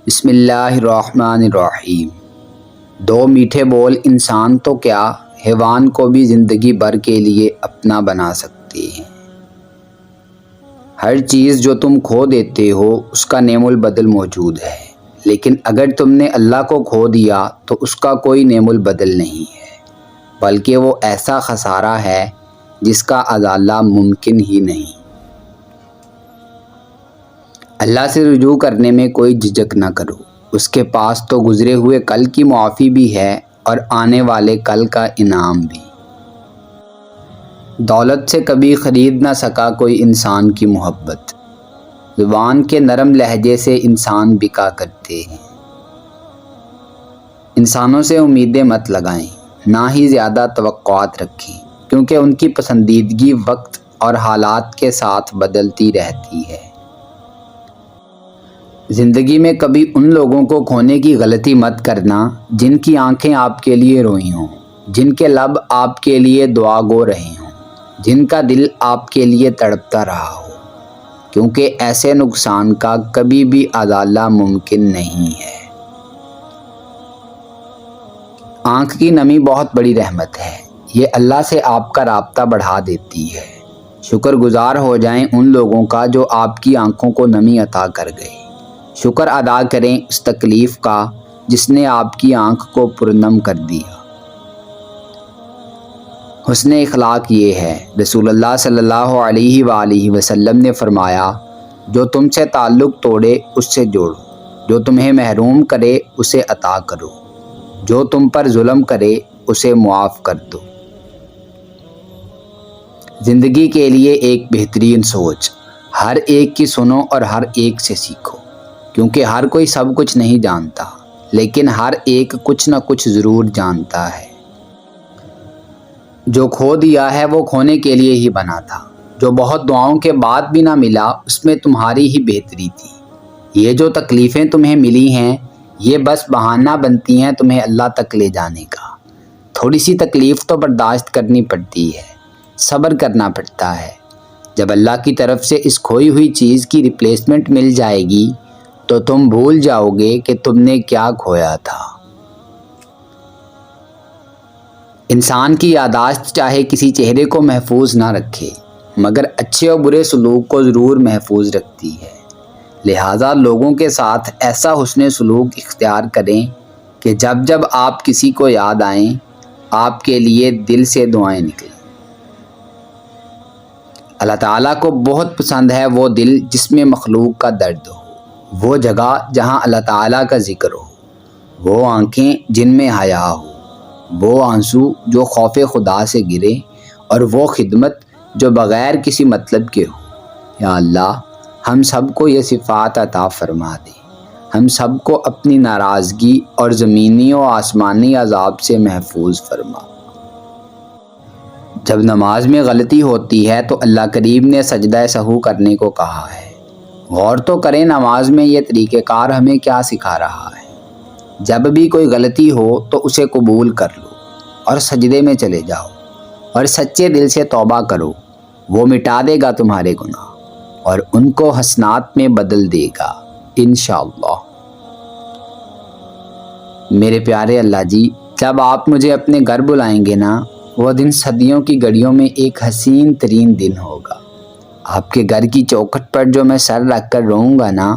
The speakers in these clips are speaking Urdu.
بسم اللہ الرحمن الرحیم۔ دو میٹھے بول انسان تو کیا حیوان کو بھی زندگی بھر کے لیے اپنا بنا سکتے ہیں۔ ہر چیز جو تم کھو دیتے ہو اس کا نعم البدل موجود ہے، لیکن اگر تم نے اللہ کو کھو دیا تو اس کا کوئی نعم البدل نہیں ہے، بلکہ وہ ایسا خسارہ ہے جس کا ازالہ ممکن ہی نہیں۔ اللہ سے رجوع کرنے میں کوئی جھجک نہ کرو، اس کے پاس تو گزرے ہوئے کل کی معافی بھی ہے اور آنے والے کل کا انعام بھی۔ دولت سے کبھی خرید نہ سکا کوئی انسان کی محبت، زبان کے نرم لہجے سے انسان بکا کرتے ہیں۔ انسانوں سے امیدیں مت لگائیں، نہ ہی زیادہ توقعات رکھیں، کیونکہ ان کی پسندیدگی وقت اور حالات کے ساتھ بدلتی رہتی ہے۔ زندگی میں کبھی ان لوگوں کو کھونے کی غلطی مت کرنا جن کی آنکھیں آپ کے لیے روئی ہوں، جن کے لب آپ کے لیے دعا گو رہے ہوں، جن کا دل آپ کے لیے تڑپتا رہا ہو، کیونکہ ایسے نقصان کا کبھی بھی ازالہ ممکن نہیں ہے۔ آنکھ کی نمی بہت بڑی رحمت ہے، یہ اللہ سے آپ کا رابطہ بڑھا دیتی ہے۔ شکر گزار ہو جائیں ان لوگوں کا جو آپ کی آنکھوں کو نمی عطا کر گئے۔ شکر ادا کریں اس تکلیف کا جس نے آپ کی آنکھ کو پرنم کر دیا۔ حسن اخلاق یہ ہے، رسول اللہ صلی اللہ علیہ وآلہ وسلم نے فرمایا، جو تم سے تعلق توڑے اس سے جوڑو، جو تمہیں محروم کرے اسے عطا کرو، جو تم پر ظلم کرے اسے معاف کر دو۔ زندگی کے لیے ایک بہترین سوچ، ہر ایک کی سنو اور ہر ایک سے سیکھو، کیونکہ ہر کوئی سب کچھ نہیں جانتا، لیکن ہر ایک کچھ نہ کچھ ضرور جانتا ہے۔ جو کھو دیا ہے وہ کھونے کے لیے ہی بنا تھا، جو بہت دعاؤں کے بعد بھی نہ ملا اس میں تمہاری ہی بہتری تھی۔ یہ جو تکلیفیں تمہیں ملی ہیں یہ بس بہانہ بنتی ہیں تمہیں اللہ تک لے جانے کا۔ تھوڑی سی تکلیف تو برداشت کرنی پڑتی ہے، صبر کرنا پڑتا ہے۔ جب اللہ کی طرف سے اس کھوئی ہوئی چیز کی ریپلیسمنٹ مل جائے گی تو تم بھول جاؤ گے کہ تم نے کیا کھویا تھا۔ انسان کی یادداشت چاہے کسی چہرے کو محفوظ نہ رکھے، مگر اچھے اور برے سلوک کو ضرور محفوظ رکھتی ہے۔ لہٰذا لوگوں کے ساتھ ایسا حسن سلوک اختیار کریں کہ جب جب آپ کسی کو یاد آئیں آپ کے لیے دل سے دعائیں نکلیں۔ اللہ تعالیٰ کو بہت پسند ہے وہ دل جس میں مخلوق کا درد ہو، وہ جگہ جہاں اللہ تعالیٰ کا ذکر ہو، وہ آنکھیں جن میں حیا ہو، وہ آنسو جو خوف خدا سے گرے، اور وہ خدمت جو بغیر کسی مطلب کے ہو۔ یا اللہ ہم سب کو یہ صفات عطا فرما دے، ہم سب کو اپنی ناراضگی اور زمینی و آسمانی عذاب سے محفوظ فرما۔ جب نماز میں غلطی ہوتی ہے تو اللہ کریم نے سجدہ سہو کرنے کو کہا ہے۔ غور تو کریں نماز میں یہ طریقہ کار ہمیں کیا سکھا رہا ہے۔ جب بھی کوئی غلطی ہو تو اسے قبول کر لو اور سجدے میں چلے جاؤ اور سچے دل سے توبہ کرو، وہ مٹا دے گا تمہارے گناہ اور ان کو حسنات میں بدل دے گا انشاءاللہ۔ میرے پیارے اللہ جی، جب آپ مجھے اپنے گھر بلائیں گے نا وہ دن صدیوں کی گھڑیوں میں ایک حسین ترین دن ہوگا۔ آپ کے گھر کی چوکھٹ پر جو میں سر رکھ کر روؤں گا نا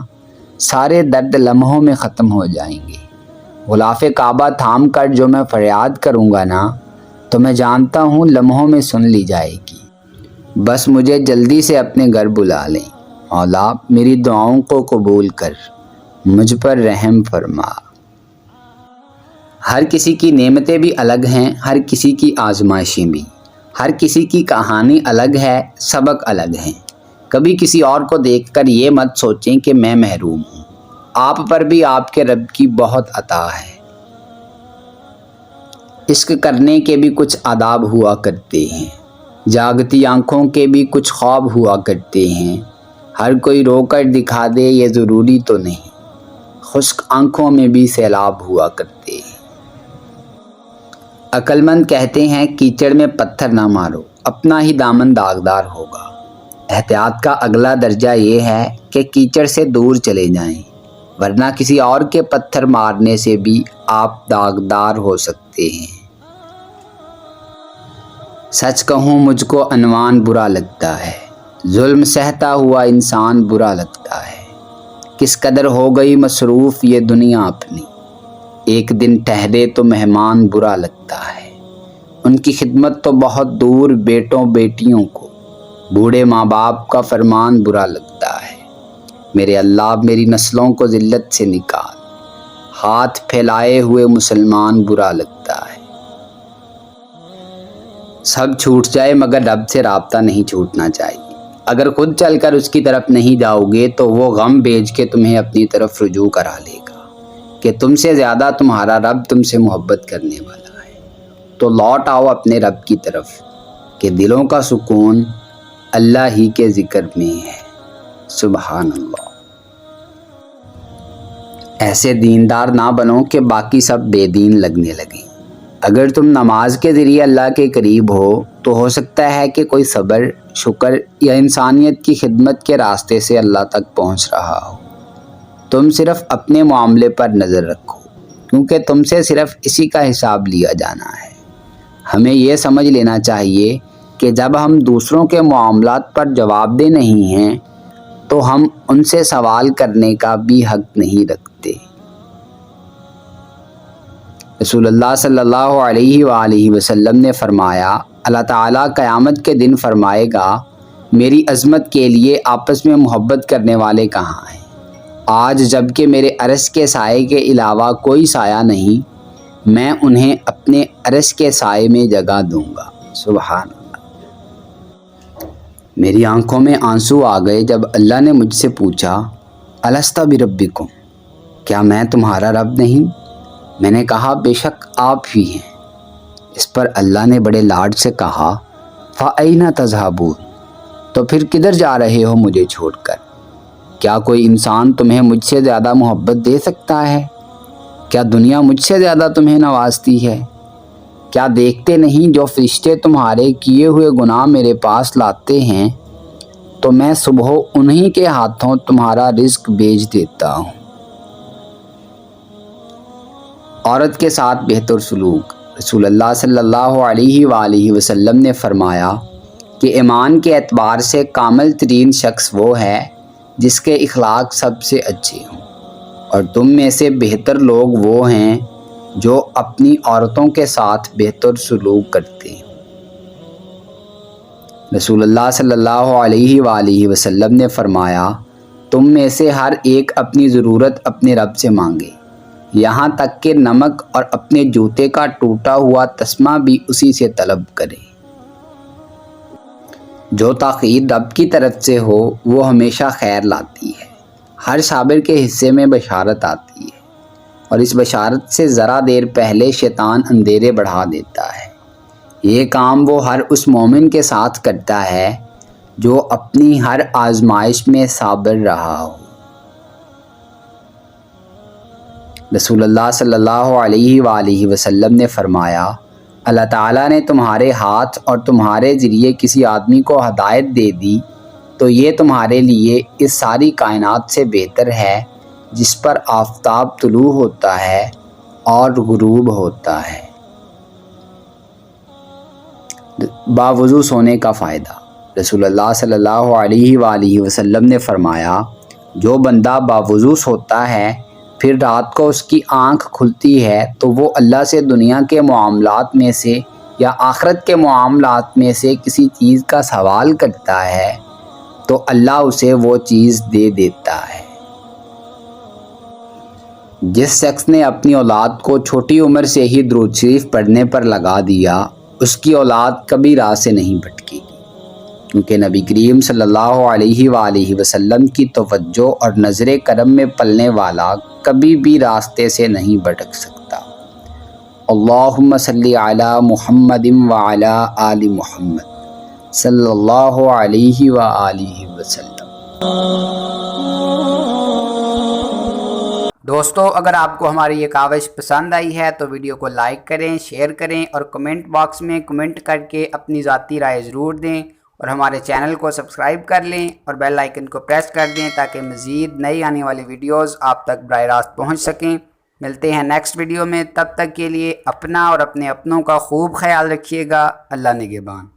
سارے درد لمحوں میں ختم ہو جائیں گے۔ غلاف کعبہ تھام کر جو میں فریاد کروں گا نا تو میں جانتا ہوں لمحوں میں سن لی جائے گی۔ بس مجھے جلدی سے اپنے گھر بلا لیں۔ مولا میری دعاؤں کو قبول کر، مجھ پر رحم فرما۔ ہر کسی کی نعمتیں بھی الگ ہیں، ہر کسی کی آزمائشیں بھی، ہر کسی کی کہانی الگ ہے، سبق الگ ہیں۔ کبھی کسی اور کو دیکھ کر یہ مت سوچیں کہ میں محروم ہوں، آپ پر بھی آپ کے رب کی بہت عطا ہے۔ عشق کرنے کے بھی کچھ آداب ہوا کرتے ہیں، جاگتی آنکھوں کے بھی کچھ خواب ہوا کرتے ہیں۔ ہر کوئی رو کر دکھا دے یہ ضروری تو نہیں، خشک آنکھوں میں بھی سیلاب ہوا کرتے ہیں۔ عقل مند کہتے ہیں کیچڑ میں پتھر نہ مارو، اپنا ہی دامن داغدار ہوگا۔ احتیاط کا اگلا درجہ یہ ہے کہ کیچڑ سے دور چلے جائیں، ورنہ کسی اور کے پتھر مارنے سے بھی آپ داغدار ہو سکتے ہیں۔ سچ کہوں مجھ کو عنوان برا لگتا ہے، ظلم سہتا ہوا انسان برا لگتا ہے۔ کس قدر ہو گئی مصروف یہ دنیا اپنی، ایک دن ٹھہرے تو مہمان برا لگتا ہے۔ ان کی خدمت تو بہت دور بیٹوں بیٹیوں کو، بوڑھے ماں باپ کا فرمان برا لگتا ہے۔ میرے اللہ میری نسلوں کو ذلت سے نکال، ہاتھ پھیلائے ہوئے مسلمان برا لگتا ہے۔ سب چھوٹ جائے مگر رب سے رابطہ نہیں چھوٹنا چاہیے۔ اگر خود چل کر اس کی طرف نہیں جاؤ گے تو وہ غم بھیج کے تمہیں اپنی طرف رجوع کرا لے گا کہ تم سے زیادہ تمہارا رب تم سے محبت کرنے والا ہے۔ تو لوٹ آؤ اپنے رب کی طرف کہ دلوں کا سکون اللہ ہی کے ذکر میں ہے۔ سبحان اللہ۔ ایسے دیندار نہ بنو کہ باقی سب بے دین لگنے لگیں۔ اگر تم نماز کے ذریعے اللہ کے قریب ہو تو ہو سکتا ہے کہ کوئی صبر، شکر یا انسانیت کی خدمت کے راستے سے اللہ تک پہنچ رہا ہو۔ تم صرف اپنے معاملے پر نظر رکھو، کیونکہ تم سے صرف اسی کا حساب لیا جانا ہے۔ ہمیں یہ سمجھ لینا چاہیے کہ جب ہم دوسروں کے معاملات پر جواب دہ نہیں ہیں تو ہم ان سے سوال کرنے کا بھی حق نہیں رکھتے۔ رسول اللہ صلی اللہ علیہ وآلہ وسلم نے فرمایا، اللہ تعالیٰ قیامت کے دن فرمائے گا، میری عظمت کے لیے آپس میں محبت کرنے والے کہاں ہیں؟ آج جب کہ میرے عرش کے سائے کے علاوہ کوئی سایہ نہیں، میں انہیں اپنے عرش کے سائے میں جگہ دوں گا۔ سبحان اللہ۔ میری آنکھوں میں آنسو آ گئے جب اللہ نے مجھ سے پوچھا، الست بربکم، کیا میں تمہارا رب نہیں؟ میں نے کہا بے شک آپ ہی ہیں۔ اس پر اللہ نے بڑے لاڈ سے کہا، فَأَيْنَ تَذْهَبُونَ، تو پھر کدھر جا رہے ہو مجھے چھوڑ کر؟ کیا کوئی انسان تمہیں مجھ سے زیادہ محبت دے سکتا ہے؟ کیا دنیا مجھ سے زیادہ تمہیں نوازتی ہے؟ کیا دیکھتے نہیں جو فرشتے تمہارے کیے ہوئے گناہ میرے پاس لاتے ہیں تو میں صبح انہی کے ہاتھوں تمہارا رزق بھیج دیتا ہوں۔ عورت کے ساتھ بہتر سلوک۔ رسول اللہ صلی اللہ علیہ وآلہ وسلم نے فرمایا کہ ایمان کے اعتبار سے کامل ترین شخص وہ ہے جس کے اخلاق سب سے اچھے ہوں، اور تم میں سے بہتر لوگ وہ ہیں جو اپنی عورتوں کے ساتھ بہتر سلوک کرتے ہیں۔ رسول اللہ صلی اللہ علیہ وآلہ وسلم نے فرمایا، تم میں سے ہر ایک اپنی ضرورت اپنے رب سے مانگے، یہاں تک کہ نمک اور اپنے جوتے کا ٹوٹا ہوا تسمہ بھی اسی سے طلب کرے۔ جو تاخیر رب کی طرف سے ہو وہ ہمیشہ خیر لاتی ہے۔ ہر صابر کے حصے میں بشارت آتی ہے، اور اس بشارت سے ذرا دیر پہلے شیطان اندھیرے بڑھا دیتا ہے۔ یہ کام وہ ہر اس مومن کے ساتھ کرتا ہے جو اپنی ہر آزمائش میں صابر رہا ہو۔ رسول اللہ صلی اللہ علیہ وآلہ وسلم نے فرمایا، اللہ تعالیٰ نے تمہارے ہاتھ اور تمہارے ذریعے کسی آدمی کو ہدایت دے دی تو یہ تمہارے لیے اس ساری کائنات سے بہتر ہے جس پر آفتاب طلوع ہوتا ہے اور غروب ہوتا ہے۔ باوضو سونے کا فائدہ۔ رسول اللہ صلی اللہ علیہ وآلہ وسلم نے فرمایا، جو بندہ باوضو سوتا ہے پھر رات کو اس کی آنکھ کھلتی ہے تو وہ اللہ سے دنیا کے معاملات میں سے یا آخرت کے معاملات میں سے کسی چیز کا سوال کرتا ہے تو اللہ اسے وہ چیز دے دیتا ہے۔ جس شخص نے اپنی اولاد کو چھوٹی عمر سے ہی درود شریف پڑھنے پر لگا دیا، اس کی اولاد کبھی راہ سے نہیں بھٹکے گی، کیونکہ نبی کریم صلی اللہ علیہ وآلہ وسلم کی توجہ اور نظر کرم میں پلنے والا کبھی بھی راستے سے نہیں بھٹک سکتا۔ اللہم صلی علی محمد وعلی آل محمد صلی اللہ علیہ وآلہ وسلم۔ دوستو، اگر آپ کو ہماری یہ کاوش پسند آئی ہے تو ویڈیو کو لائک کریں، شیئر کریں اور کمنٹ باکس میں کمنٹ کر کے اپنی ذاتی رائے ضرور دیں، اور ہمارے چینل کو سبسکرائب کر لیں اور بیل آئیکن کو پریس کر دیں تاکہ مزید نئی آنے والی ویڈیوز آپ تک براہ راست پہنچ سکیں۔ ملتے ہیں نیکسٹ ویڈیو میں، تب تک کے لیے اپنا اور اپنے اپنوں کا خوب خیال رکھیے گا۔ اللہ نگہبان۔